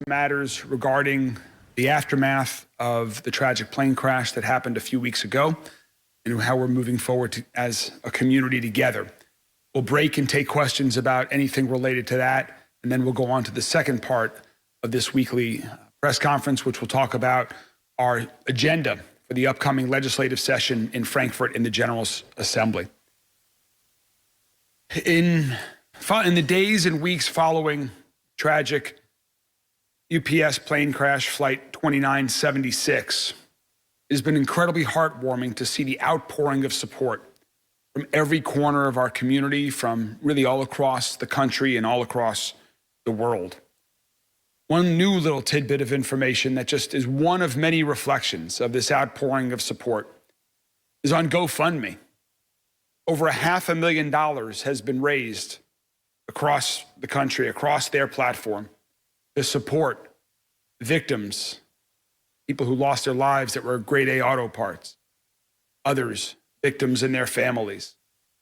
matters regarding the aftermath of the tragic plane crash that happened a few weeks ago and how we're moving forward as a community together. We'll break and take questions about anything related to that, and then we'll go on to the second part of this weekly press conference, which will talk about our agenda for the upcoming legislative session in Frankfurt in the General Assembly. In the days and weeks following tragic UPS plane crash flight 2976, it has been incredibly heartwarming to see the outpouring of support from every corner of our community, from really all across the country and all across the world. One new little tidbit of information that just is one of many reflections of this outpouring of support is on GoFundMe. Over $500,000 has been raised across the country, across their platform, to support victims, people who lost their lives that were grade A auto parts, others, victims and their families.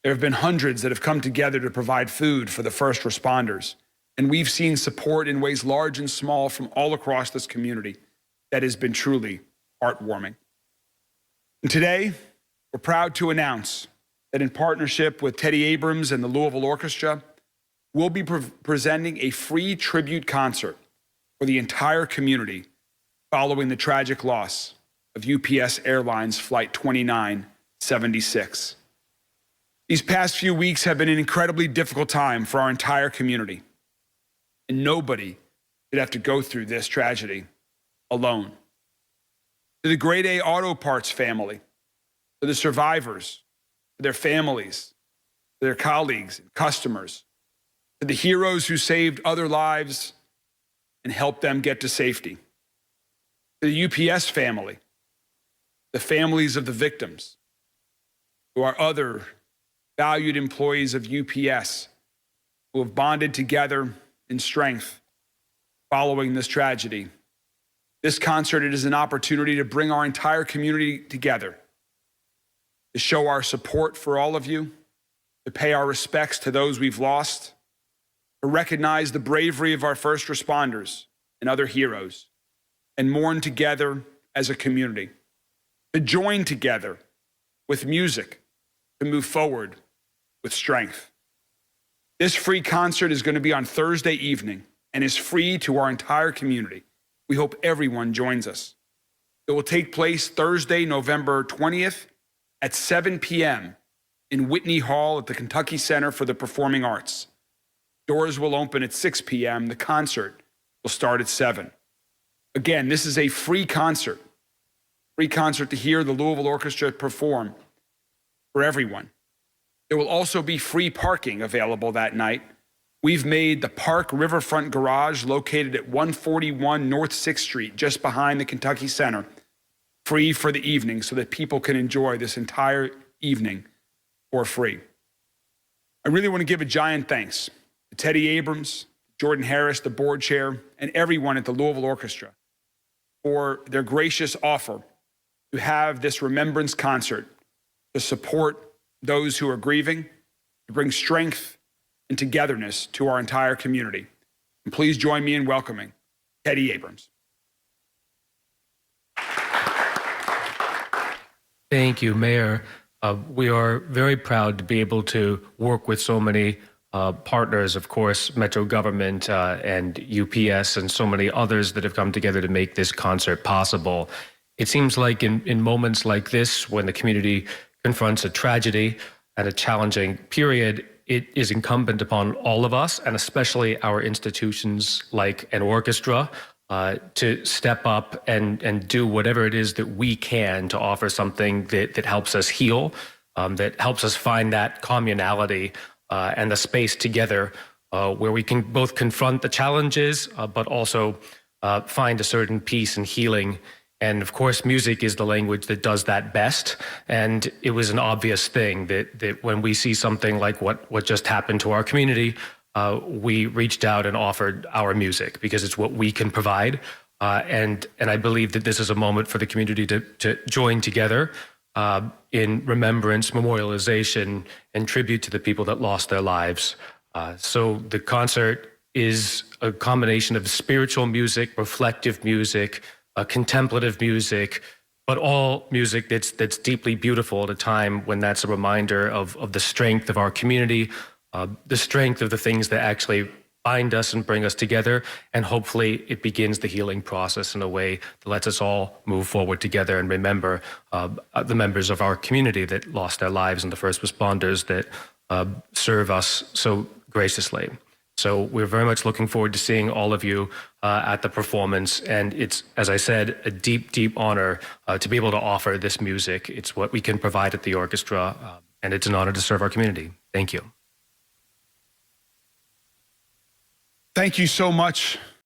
There have been hundreds that have come together to provide food for the first responders. And we've seen support in ways large and small from all across this community that has been truly heartwarming. And today, we're proud to announce that in partnership with Teddy Abrams and the Louisville Orchestra, we'll be presenting a free tribute concert for the entire community following the tragic loss of UPS Airlines Flight 2976. These past few weeks have been an incredibly difficult time for our entire community. And nobody should have to go through this tragedy alone. To the grade A auto parts family, to the survivors, to their families, to their colleagues and customers, to the heroes who saved other lives and helped them get to safety, to the UPS family, the families of the victims, who are other valued employees of UPS who have bonded together in strength following this tragedy. This concert, it is an opportunity to bring our entire community together, to show our support for all of you, to pay our respects to those we've lost, to recognize the bravery of our first responders and other heroes, and mourn together as a community, to join together with music, to move forward with strength. This free concert is going to be on Thursday evening and is free to our entire community. We hope everyone joins us. It will take place Thursday, November 20th at 7 p.m. in Whitney Hall at the Kentucky Center for the Performing Arts. Doors will open at 6 p.m. The concert will start at 7. Again, this is a free concert to hear the Louisville Orchestra perform for everyone. There will also be free parking available that night. We've made the Park Riverfront Garage, located at 141 North 6th Street, just behind the Kentucky Center, free for the evening so that people can enjoy this entire evening for free. I really want to give a giant thanks to Teddy Abrams, Jordan Harris, the board chair, and everyone at the Louisville Orchestra for their gracious offer to have this remembrance concert to support those who are grieving, to bring strength and togetherness to our entire community. And please join me in welcoming Teddy Abrams. Thank you, Mayor. We are very proud to be able to work with so many partners, of course, Metro government and UPS and so many others that have come together to make this concert possible. It seems like in moments like this, when the community confronts a tragedy and a challenging period, it is incumbent upon all of us, and especially our institutions like an orchestra, to step up and do whatever it is that we can to offer something that helps us heal, that helps us find that communality and the space together where we can both confront the challenges, but also find a certain peace and healing. And of course, music is the language that does that best. And it was an obvious thing that when we see something like what just happened to our community, we reached out and offered our music because it's what we can provide. And I believe that this is a moment for the community to join together in remembrance, memorialization, and tribute to the people that lost their lives. So the concert is a combination of spiritual music, reflective music, contemplative music, but all music that's deeply beautiful at a time when that's a reminder of the strength of our community, the strength of the things that actually bind us and bring us together, and hopefully it begins the healing process in a way that lets us all move forward together and remember the members of our community that lost their lives and the first responders that serve us so graciously. So we're very much looking forward to seeing all of you at the performance. And it's, as I said, a deep, deep honor to be able to offer this music. It's what we can provide at the orchestra, and it's an honor to serve our community. Thank you. Thank you so much